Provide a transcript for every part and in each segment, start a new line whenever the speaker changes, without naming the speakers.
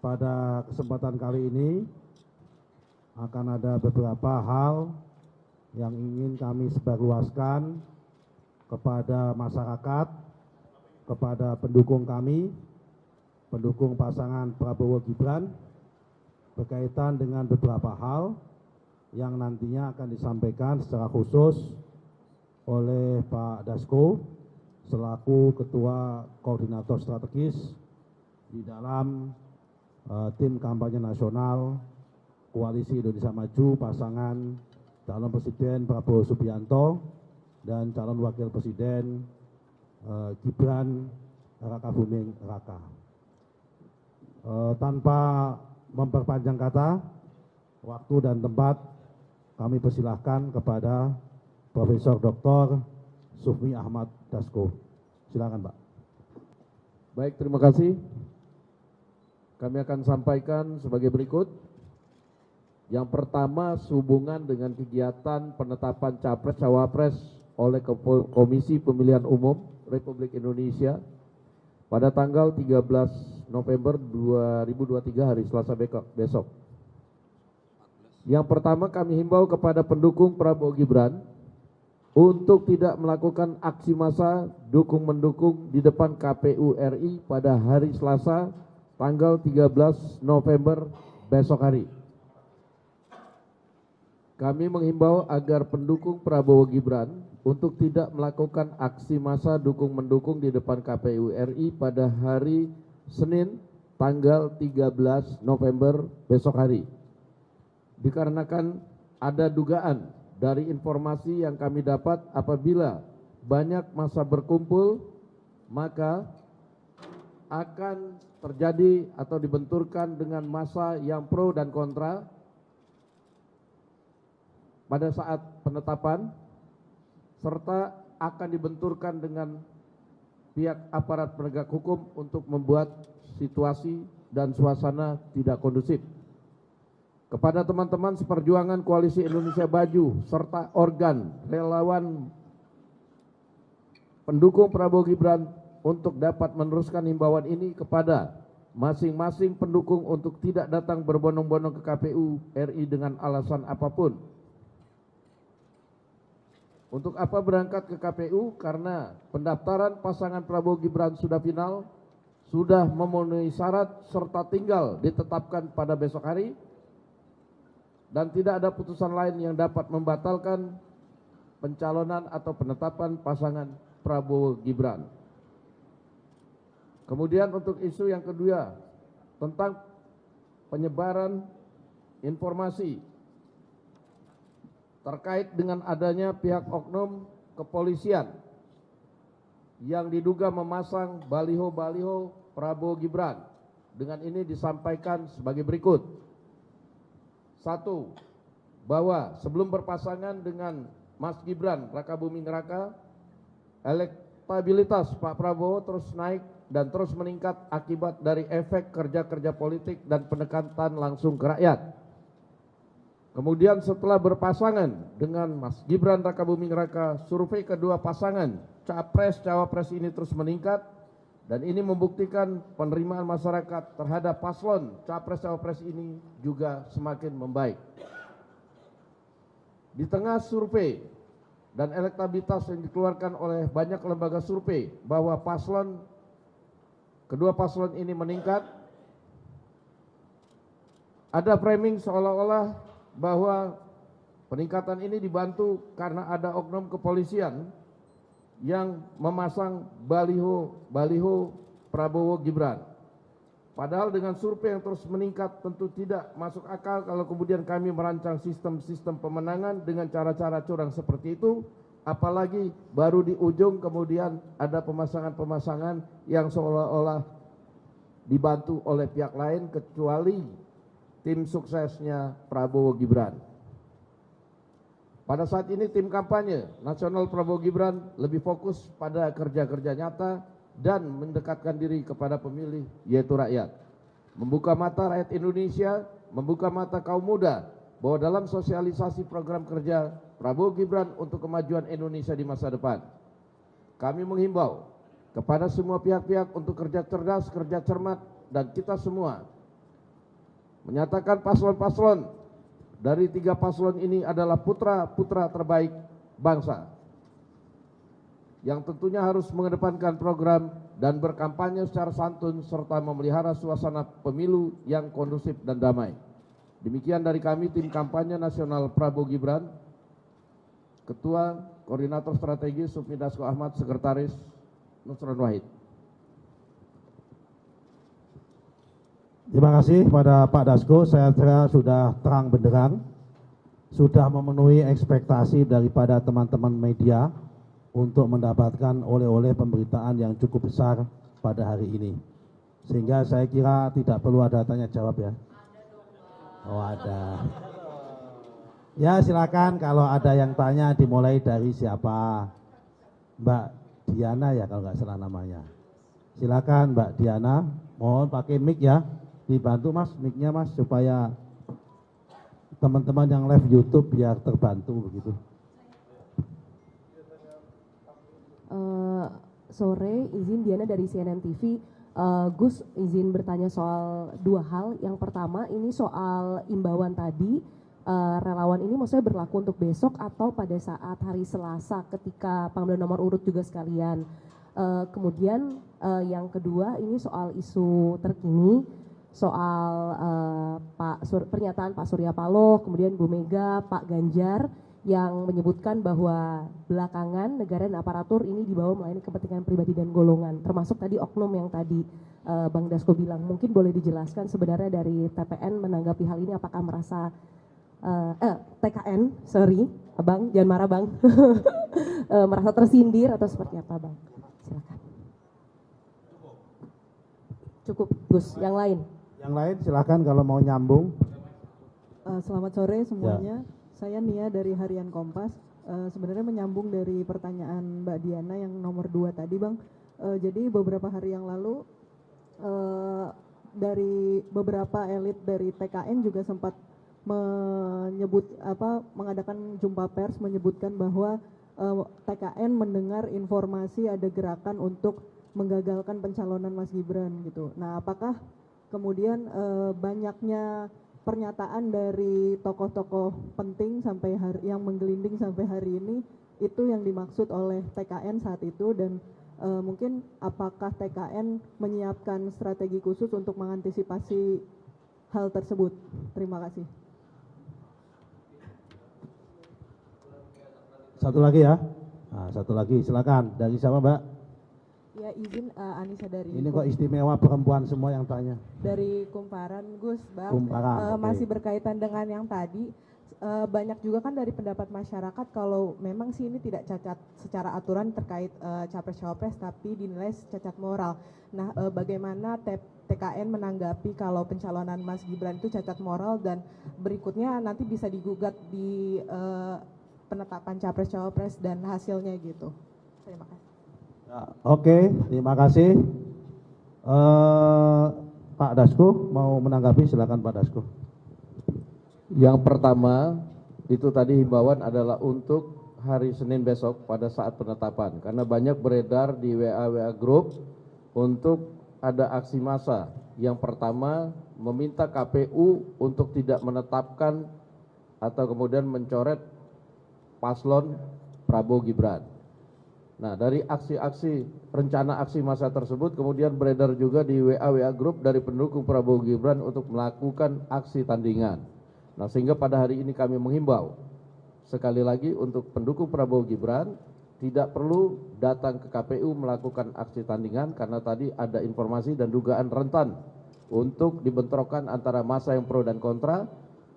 pada kesempatan kali ini akan ada beberapa hal yang ingin kami sebarluaskan kepada masyarakat, kepada pendukung kami, pendukung pasangan Prabowo Gibran, berkaitan dengan beberapa hal yang nantinya akan disampaikan secara khusus oleh Pak Dasko selaku Ketua Koordinator Strategis di dalam tim kampanye nasional Koalisi Indonesia Maju pasangan calon Presiden Prabowo Subianto dan calon Wakil Presiden Gibran Raka Buming Raka. Tanpa memperpanjang kata, waktu dan tempat, kami persilahkan kepada Profesor Dr. Sufmi Ahmad Dasko. Silakan, Pak.
Baik, terima kasih. Kami akan sampaikan sebagai berikut. Yang pertama, sehubungan dengan kegiatan penetapan Capres-Cawapres oleh Komisi Pemilihan Umum Republik Indonesia pada tanggal 13 November 2023 hari Selasa besok. Yang pertama, kami himbau kepada pendukung Prabowo Gibran untuk tidak melakukan aksi massa dukung-mendukung di depan KPU RI pada hari Selasa tanggal 13 November besok hari. Kami menghimbau agar pendukung Prabowo Gibran untuk tidak melakukan aksi massa dukung-mendukung di depan KPU RI pada hari Senin tanggal 13 November besok hari. Dikarenakan ada dugaan dari informasi yang kami dapat apabila banyak massa berkumpul, maka akan terjadi atau dibenturkan dengan massa yang pro dan kontra pada saat penetapan, serta akan dibenturkan dengan pihak aparat penegak hukum untuk membuat situasi dan suasana tidak kondusif. Kepada teman-teman seperjuangan Koalisi Indonesia Maju serta organ relawan pendukung Prabowo Gibran untuk dapat meneruskan himbauan ini kepada masing-masing pendukung untuk tidak datang berbondong-bondong ke KPU RI dengan alasan apapun. Untuk apa berangkat ke KPU? Karena pendaftaran pasangan Prabowo Gibran sudah final, sudah memenuhi syarat serta tinggal ditetapkan pada besok hari, dan tidak ada putusan lain yang dapat membatalkan pencalonan atau penetapan pasangan Prabowo Gibran. Kemudian untuk isu yang kedua tentang penyebaran informasi terkait dengan adanya pihak oknum kepolisian yang diduga memasang baliho-baliho Prabowo Gibran. Dengan ini disampaikan sebagai berikut. 1. Bahwa sebelum berpasangan dengan Mas Gibran Raka Buming Raka, elektabilitas Pak Prabowo terus naik dan terus meningkat akibat dari efek kerja-kerja politik dan pendekatan langsung ke rakyat. Kemudian setelah berpasangan dengan Mas Gibran Raka Buming Raka, survei kedua pasangan Capres-Cawapres ini terus meningkat, dan ini membuktikan penerimaan masyarakat terhadap paslon Capres-Cawapres ini juga semakin membaik. Di tengah survei dan elektabilitas yang dikeluarkan oleh banyak lembaga survei bahwa kedua paslon ini meningkat, ada framing seolah-olah bahwa peningkatan ini dibantu karena ada oknum kepolisian yang memasang baliho Prabowo Gibran. Padahal dengan survei yang terus meningkat tentu tidak masuk akal kalau kemudian kami merancang sistem-sistem pemenangan dengan cara-cara curang seperti itu, apalagi baru di ujung kemudian ada pemasangan-pemasangan yang seolah-olah dibantu oleh pihak lain kecuali tim suksesnya Prabowo Gibran. Pada saat ini tim kampanye nasional Prabowo Gibran lebih fokus pada kerja-kerja nyata dan mendekatkan diri kepada pemilih, yaitu rakyat. Membuka mata rakyat Indonesia, membuka mata kaum muda bahwa dalam sosialisasi program kerja Prabowo Gibran untuk kemajuan Indonesia di masa depan, kami menghimbau kepada semua pihak-pihak untuk kerja cerdas, kerja cermat, dan kita semua menyatakan paslon-paslon dari 3 paslon ini adalah putra-putra terbaik bangsa yang tentunya harus mengedepankan program dan berkampanye secara santun serta memelihara suasana pemilu yang kondusif dan damai. Demikian dari kami tim kampanye nasional Prabowo Gibran, Ketua Koordinator Strategi Sufmi Dasko Ahmad, Sekretaris Nusron Wahid.
Terima kasih pada Pak Dasko, saya kira sudah terang benderang, sudah memenuhi ekspektasi daripada teman-teman media untuk mendapatkan oleh-oleh pemberitaan yang cukup besar pada hari ini. Sehingga saya kira tidak perlu ada tanya jawab ya. Oh ada. Ya silakan kalau ada yang tanya dimulai dari siapa? Mbak Diana ya kalau nggak salah namanya. Silakan Mbak Diana, mohon pakai mic ya. Dibantu Mas mic-nya Mas supaya teman-teman yang live YouTube biar terbantu begitu.
Sore, izin Diana dari CNN TV. Gus izin bertanya soal 2 hal. Yang pertama ini soal imbauan tadi, relawan ini maksudnya berlaku untuk besok atau pada saat hari Selasa ketika pengambilan nomor urut juga sekalian. Kemudian yang kedua ini soal isu terkini, soal pernyataan Pak Surya Paloh, kemudian Bu Mega, Pak Ganjar yang menyebutkan bahwa belakangan negara dan aparatur ini dibawa melayani kepentingan pribadi dan golongan, termasuk tadi oknum yang tadi Bang Dasko bilang. Mungkin boleh dijelaskan sebenarnya dari TPN menanggapi hal ini, apakah merasa TKN, sorry Bang, jangan marah Bang, merasa tersindir atau seperti apa Bang? Silakan. Cukup Gus, yang lain?
Yang lain silakan kalau mau nyambung.
Selamat sore semuanya. Saya Nia dari Harian Kompas. Sebenarnya menyambung dari pertanyaan Mbak Diana yang nomor 2 tadi Bang. Jadi beberapa hari yang lalu dari beberapa elit dari TKN juga sempat mengadakan jumpa pers menyebutkan bahwa TKN mendengar informasi ada gerakan untuk menggagalkan pencalonan Mas Gibran gitu. Nah, apakah kemudian banyaknya pernyataan dari tokoh-tokoh penting sampai yang menggelinding sampai hari ini itu yang dimaksud oleh TKN saat itu, dan mungkin apakah TKN menyiapkan strategi khusus untuk mengantisipasi hal tersebut? Terima kasih.
Satu lagi ya. Nah, satu lagi silakan. Dari siapa Mbak?
Ya izin Anissa dari
Ini kok istimewa perempuan semua yang tanya.
dari Kumparan Gus Bang.
Kumparan,
Masih
oke.
berkaitan dengan yang tadi, banyak juga kan dari pendapat masyarakat kalau memang sih ini tidak cacat secara aturan terkait capres-cawapres tapi dinilai cacat moral. Nah, bagaimana TKN menanggapi kalau pencalonan Mas Gibran itu cacat moral, dan berikutnya nanti bisa digugat di penetapan capres-cawapres dan hasilnya gitu. Terima kasih.
Ya, oke, terima kasih. Pak Dasko mau menanggapi, silakan Pak Dasko.
Yang pertama itu tadi himbauan adalah untuk hari Senin besok pada saat penetapan, karena banyak beredar di WA Group untuk ada aksi massa. Yang pertama meminta KPU untuk tidak menetapkan atau kemudian mencoret paslon Prabowo Gibran. Nah, dari aksi-aksi rencana aksi massa tersebut kemudian beredar juga di WA Group dari pendukung Prabowo Gibran untuk melakukan aksi tandingan. Nah, sehingga pada hari ini kami menghimbau sekali lagi untuk pendukung Prabowo Gibran tidak perlu datang ke KPU melakukan aksi tandingan, karena tadi ada informasi dan dugaan rentan untuk dibentrokan antara massa yang pro dan kontra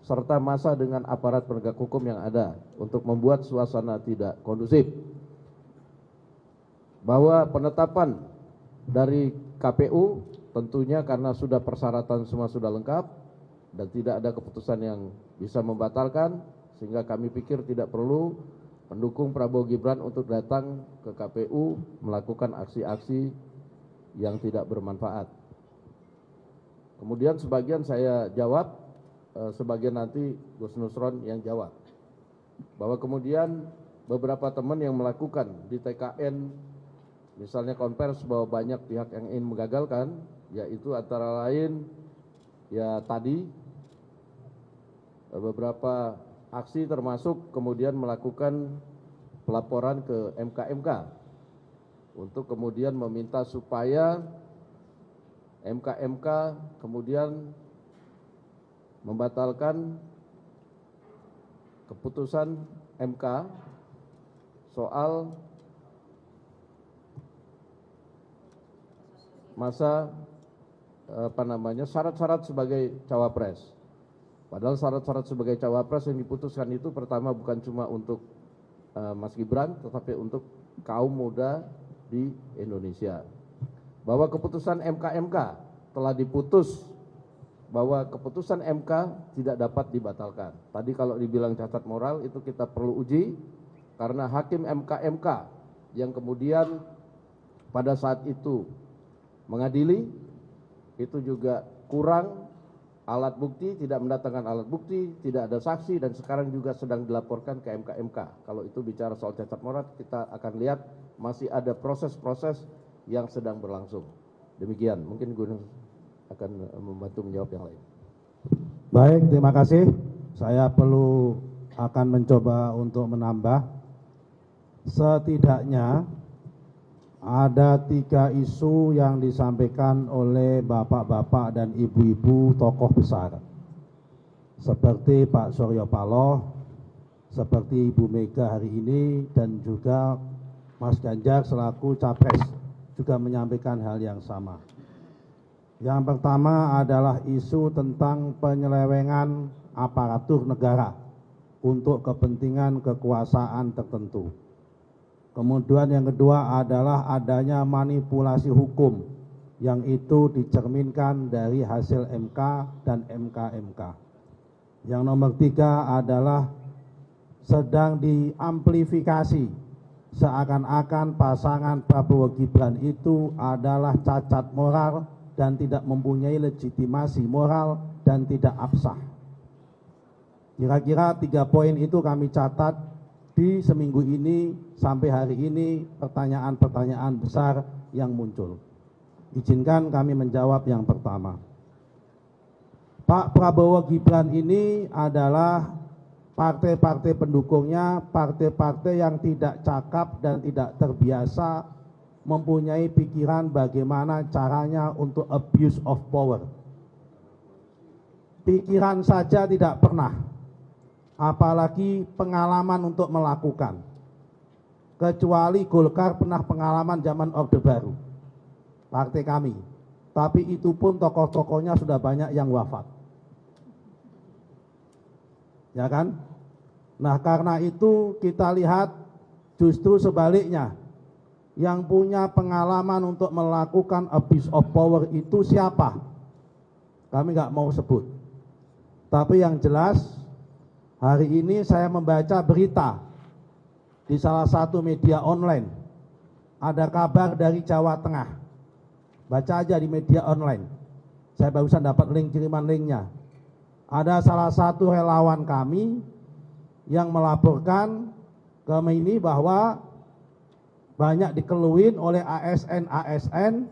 serta massa dengan aparat penegak hukum yang ada untuk membuat suasana tidak kondusif. Bahwa penetapan dari KPU tentunya karena sudah persyaratan semua sudah lengkap dan tidak ada keputusan yang bisa membatalkan, sehingga kami pikir tidak perlu pendukung Prabowo Gibran untuk datang ke KPU melakukan aksi-aksi yang tidak bermanfaat. Kemudian sebagian saya jawab, sebagian nanti Gus Nusron yang jawab. Bahwa kemudian beberapa teman yang melakukan di TKN misalnya konvers bahwa banyak pihak yang ingin menggagalkan, yaitu antara lain ya tadi beberapa aksi termasuk kemudian melakukan pelaporan ke MK-MK untuk kemudian meminta supaya MK-MK kemudian membatalkan keputusan MK soal masa syarat-syarat sebagai cawapres. Padahal syarat-syarat sebagai cawapres yang diputuskan itu pertama bukan cuma untuk Mas Gibran, tetapi untuk kaum muda di Indonesia. Bahwa keputusan MK-MK telah diputus, bahwa keputusan MK tidak dapat dibatalkan. Tadi kalau dibilang cacat moral itu kita perlu uji, karena hakim MK-MK yang kemudian pada saat itu mengadili, itu juga kurang alat bukti, tidak mendatangkan alat bukti, tidak ada saksi, dan sekarang juga sedang dilaporkan ke MK-MK. Kalau itu bicara soal cacat moral, kita akan lihat masih ada proses-proses yang sedang berlangsung. Demikian, mungkin Gunung akan membantu menjawab yang lain.
Baik, terima kasih. Saya akan mencoba untuk menambah. Setidaknya ada 3 isu yang disampaikan oleh bapak-bapak dan ibu-ibu tokoh besar, seperti Pak Surya Paloh, seperti Ibu Mega hari ini, dan juga Mas Ganjar selaku capres juga menyampaikan hal yang sama. Yang pertama adalah isu tentang penyelewengan aparatur negara untuk kepentingan kekuasaan tertentu. Kemudian yang kedua adalah adanya manipulasi hukum yang itu dicerminkan dari hasil MK dan MK-MK. Yang nomor 3 adalah sedang diamplifikasi seakan-akan pasangan Prabowo Gibran itu adalah cacat moral dan tidak mempunyai legitimasi moral dan tidak absah. Kira-kira 3 poin itu kami catat di seminggu ini sampai hari ini, pertanyaan-pertanyaan besar yang muncul. Izinkan kami menjawab yang pertama. Pak Prabowo Gibran ini adalah partai-partai pendukungnya, partai-partai yang tidak cakap dan tidak terbiasa mempunyai pikiran bagaimana caranya untuk abuse of power. Pikiran saja tidak pernah, apalagi pengalaman untuk melakukan. Kecuali Golkar pernah pengalaman zaman Orde Baru, partai kami. Tapi itu pun tokoh-tokohnya sudah banyak yang wafat. Ya kan? Nah, karena itu kita lihat justru sebaliknya. Yang punya pengalaman untuk melakukan abuse of power itu siapa? Kami nggak mau sebut. Tapi yang jelas, hari ini saya membaca berita di salah satu media online. Ada kabar dari Jawa Tengah. Baca aja di media online. Saya barusan dapat kiriman linknya. Ada salah satu relawan kami yang melaporkan ke ini bahwa banyak dikeluhin oleh ASN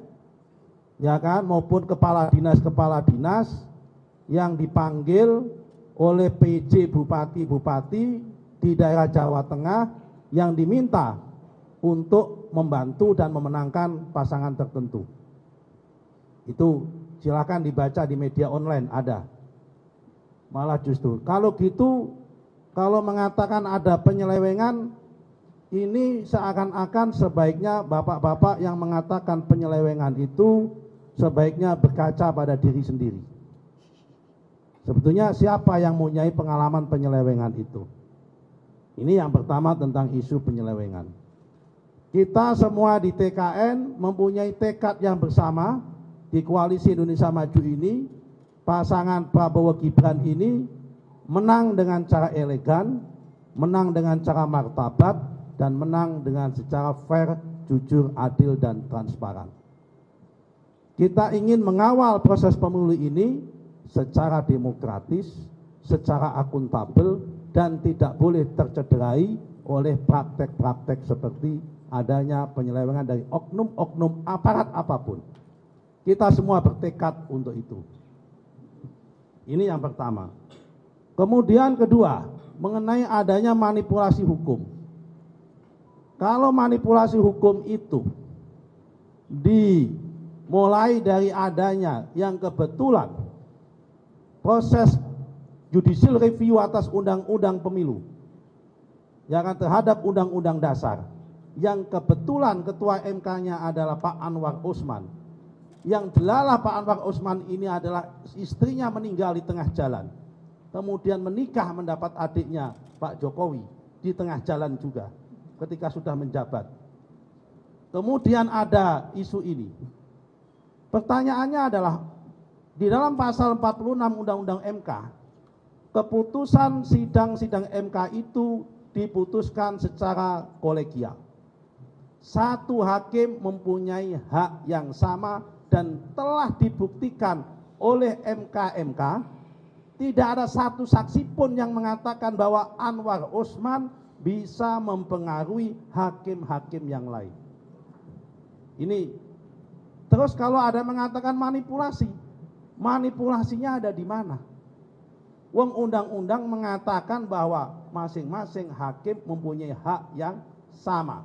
ya kan, maupun kepala dinas yang dipanggil oleh PJ bupati-bupati di daerah Jawa Tengah yang diminta untuk membantu dan memenangkan pasangan tertentu. Itu silakan dibaca di media online, ada. Malah justru kalau gitu, kalau mengatakan ada penyelewengan, ini seakan-akan sebaiknya bapak-bapak yang mengatakan penyelewengan itu sebaiknya berkaca pada diri sendiri. Sebetulnya siapa yang mempunyai pengalaman penyelewengan itu? Ini yang pertama tentang isu penyelewengan. Kita semua di TKN mempunyai tekad yang bersama di Koalisi Indonesia Maju ini, pasangan Prabowo Gibran ini menang dengan cara elegan, menang dengan cara martabat, dan menang dengan secara fair, jujur, adil, dan transparan. Kita ingin mengawal proses pemilu ini secara demokratis, secara akuntabel, dan tidak boleh tercederai oleh praktek-praktek seperti adanya penyelewengan dari oknum-oknum aparat apapun. Kita semua bertekad untuk itu. Ini yang pertama. Kemudian kedua, mengenai adanya manipulasi hukum. Kalau manipulasi hukum itu dimulai dari adanya yang kebetulan proses judicial review atas undang-undang pemilu yang terhadap undang-undang dasar, yang kebetulan ketua MK-nya adalah Pak Anwar Usman, yang delalah Pak Anwar Usman ini adalah istrinya meninggal di tengah jalan, kemudian menikah mendapat adiknya Pak Jokowi di tengah jalan juga ketika sudah menjabat. Kemudian ada isu ini. Pertanyaannya adalah, di dalam pasal 46 Undang-Undang MK, keputusan sidang-sidang MK itu diputuskan secara kolegial. Satu hakim mempunyai hak yang sama dan telah dibuktikan oleh MK-MK. Tidak ada satu saksi pun yang mengatakan bahwa Anwar Usman bisa mempengaruhi hakim-hakim yang lain. Ini terus kalau ada mengatakan manipulasi, manipulasinya ada di mana? Wong undang-undang mengatakan bahwa masing-masing hakim mempunyai hak yang sama.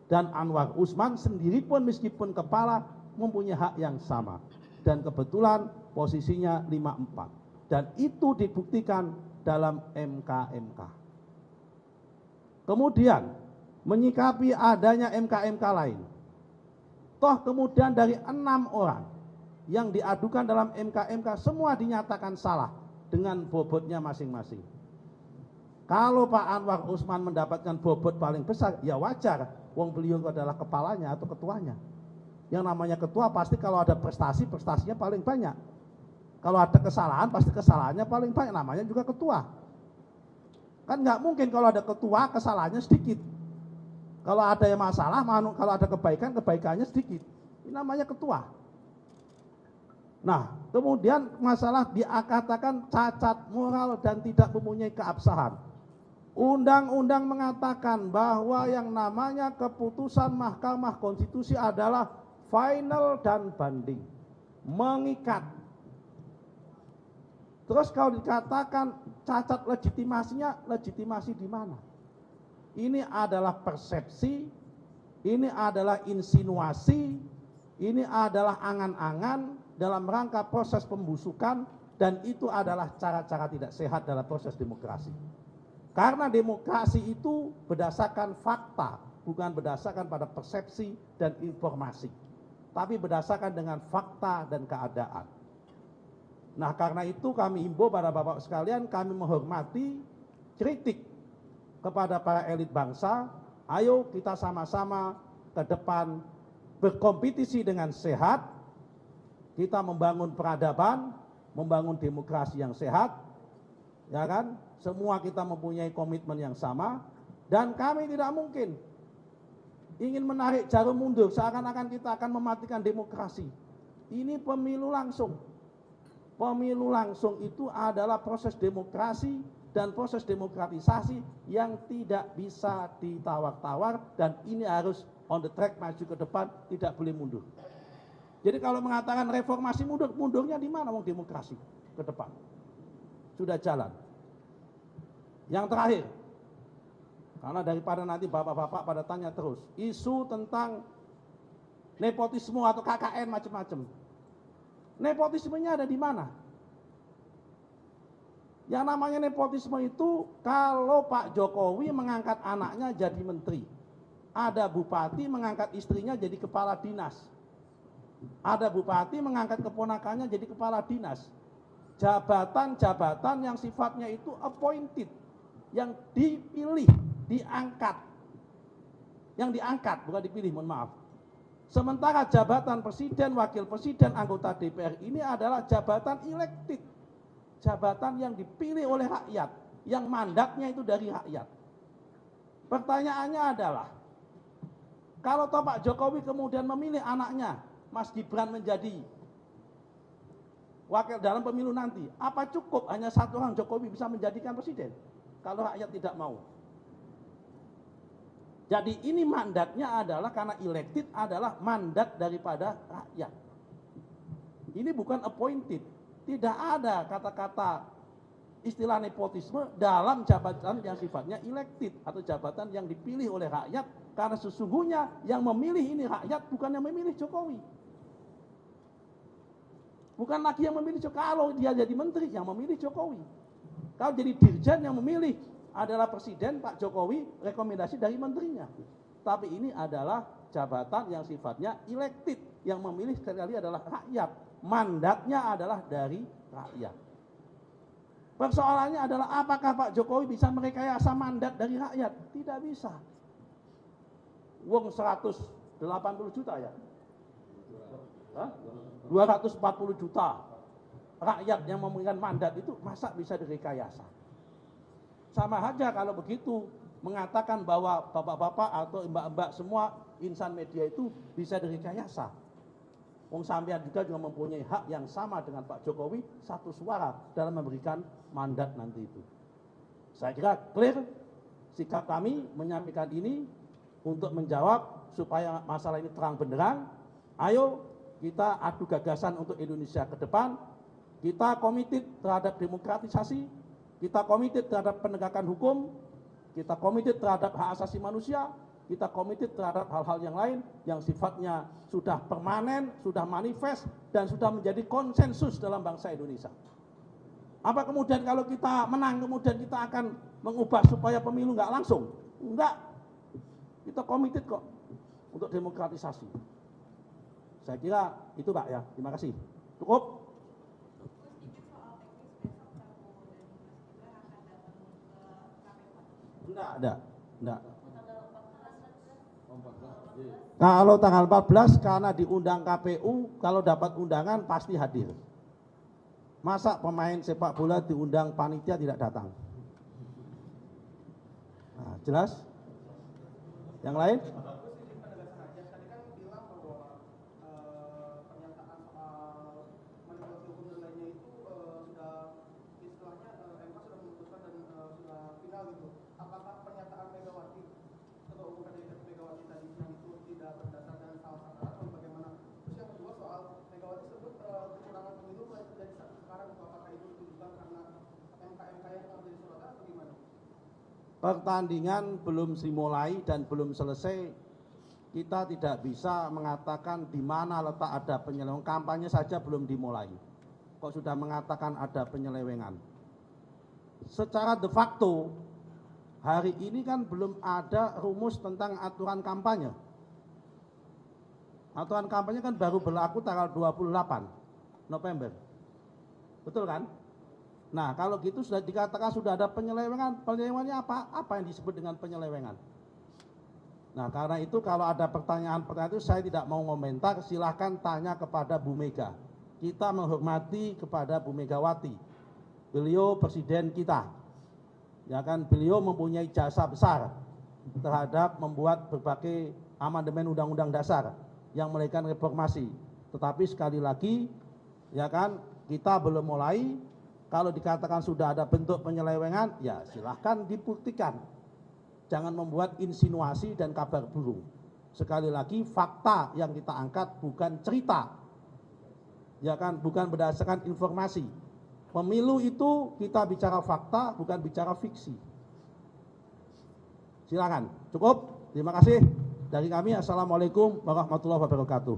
Dan Anwar Usman sendiri pun meskipun kepala mempunyai hak yang sama. Dan kebetulan posisinya 54. Dan itu dibuktikan dalam MK-MK. Kemudian menyikapi adanya MK-MK lain. Toh kemudian dari 6 orang yang diadukan dalam MK-MK semua dinyatakan salah dengan bobotnya masing-masing. Kalau Pak Anwar Usman mendapatkan bobot paling besar, ya wajar, wong beliau adalah kepalanya atau ketuanya. Yang namanya ketua pasti kalau ada prestasi, prestasinya paling banyak. Kalau ada kesalahan, pasti kesalahannya paling banyak, namanya juga ketua. Kan nggak mungkin kalau ada ketua, kesalahannya sedikit. Kalau ada yang masalah, kalau ada kebaikan, kebaikannya sedikit. Ini namanya ketua. Nah, kemudian masalah dikatakan cacat moral dan tidak mempunyai keabsahan. Undang-undang mengatakan bahwa yang namanya keputusan Mahkamah Konstitusi adalah final dan banding, mengikat. Terus kalau dikatakan cacat legitimasinya, legitimasi di mana? Ini adalah persepsi, ini adalah insinuasi, ini adalah angan-angan dalam rangka proses pembusukan, dan itu adalah cara-cara tidak sehat dalam proses demokrasi. Karena demokrasi itu berdasarkan fakta, bukan berdasarkan pada persepsi dan informasi, tapi berdasarkan dengan fakta dan keadaan. Nah, karena itu kami himbau pada Bapak sekalian, kami menghormati kritik kepada para elit bangsa. Ayo kita sama-sama ke depan berkompetisi dengan sehat. Kita membangun peradaban, membangun demokrasi yang sehat. Ya kan? Semua kita mempunyai komitmen yang sama, dan kami tidak mungkin ingin menarik jarum mundur seakan-akan kita akan mematikan demokrasi. Ini pemilu langsung. Pemilu langsung itu adalah proses demokrasi dan proses demokratisasi yang tidak bisa ditawar-tawar, dan ini harus on the track, maju ke depan, tidak boleh mundur. Jadi kalau mengatakan reformasi mundur, mundurnya di mana wong demokrasi ke depan? Sudah jalan. Yang terakhir, karena daripada nanti bapak-bapak pada tanya terus, isu tentang nepotisme atau KKN macam-macam. Nepotismenya ada di mana? Yang namanya nepotisme itu kalau Pak Jokowi mengangkat anaknya jadi menteri, ada bupati mengangkat istrinya jadi kepala dinas, ada bupati mengangkat keponakannya jadi kepala dinas. Jabatan-jabatan yang sifatnya itu appointed, yang dipilih, diangkat. Yang diangkat, bukan dipilih, mohon maaf. Sementara jabatan presiden, wakil presiden, anggota DPR ini adalah jabatan elected, jabatan yang dipilih oleh rakyat, yang mandatnya itu dari rakyat. Pertanyaannya adalah, kalau toh Pak Jokowi kemudian memilih anaknya, Mas Gibran, menjadi wakil dalam pemilu nanti, apa cukup hanya satu orang Jokowi bisa menjadikan presiden kalau rakyat tidak mau? Jadi ini mandatnya adalah, karena elected adalah mandat daripada rakyat. Ini bukan appointed. Tidak ada kata-kata istilah nepotisme dalam jabatan yang sifatnya elected atau jabatan yang dipilih oleh rakyat, karena sesungguhnya yang memilih ini rakyat, bukan yang memilih Jokowi. Bukan lagi yang memilih Jokowi. Kalau dia jadi menteri, yang memilih Jokowi. Kalau jadi dirjen, yang memilih adalah presiden Pak Jokowi, rekomendasi dari menterinya. Tapi ini adalah jabatan yang sifatnya elected, yang memilih sekali adalah rakyat. Mandatnya adalah dari rakyat. Persoalannya adalah apakah Pak Jokowi bisa merekayasa mandat dari rakyat? Tidak bisa. Wong 180 juta ya? Hah? 240 juta rakyat yang memberikan mandat itu masa bisa direkayasa? Sama aja kalau begitu mengatakan bahwa bapak-bapak atau mbak-mbak semua insan media itu bisa direkayasa. Wong sampean juga mempunyai hak yang sama dengan Pak Jokowi, satu suara dalam memberikan mandat nanti itu. Saya kira clear sikap kami menyampaikan ini untuk menjawab supaya masalah ini terang benderang. Ayo kita adu gagasan untuk Indonesia ke depan. Kita komited terhadap demokratisasi, kita komited terhadap penegakan hukum, kita komited terhadap hak asasi manusia, kita komited terhadap hal-hal yang lain yang sifatnya sudah permanen, sudah manifest, dan sudah menjadi konsensus dalam bangsa Indonesia. Apa kemudian kalau kita menang, kemudian kita akan mengubah supaya pemilu nggak langsung? Enggak. Kita komited kok untuk demokratisasi. Saya kira itu Pak ya. Terima kasih. Cukup? Enggak. Kalau tanggal 14 karena diundang KPU, kalau dapat undangan pasti hadir. Masa pemain sepak bola diundang panitia tidak datang? Nah, jelas? Yang lain? Pertandingan belum dimulai dan belum selesai, kita tidak bisa mengatakan di mana letak ada penyelewengan. Kampanye saja belum dimulai, kok sudah mengatakan ada penyelewengan. Secara de facto, hari ini kan belum ada rumus tentang aturan kampanye. Aturan kampanye kan baru berlaku tanggal 28 November. Betul kan? Nah, kalau gitu sudah dikatakan sudah ada penyelewengan. Penyelewengannya apa? Apa yang disebut dengan penyelewengan? Nah, karena itu kalau ada pertanyaan-pertanyaan itu saya tidak mau komentar, silahkan tanya kepada Bu Mega. Kita menghormati kepada Bu Megawati. Beliau presiden kita. Ya kan, beliau mempunyai jasa besar terhadap membuat berbagai amandemen undang-undang dasar yang melakukan reformasi. Tetapi sekali lagi, ya kan, kita belum mulai. Kalau dikatakan sudah ada bentuk penyelewengan, ya silahkan dibuktikan. Jangan membuat insinuasi dan kabar burung. Sekali lagi, fakta yang kita angkat bukan cerita. Ya kan, bukan berdasarkan informasi. Pemilu itu kita bicara fakta, bukan bicara fiksi. Silakan. Cukup. Terima kasih. Dari kami, assalamualaikum warahmatullahi wabarakatuh.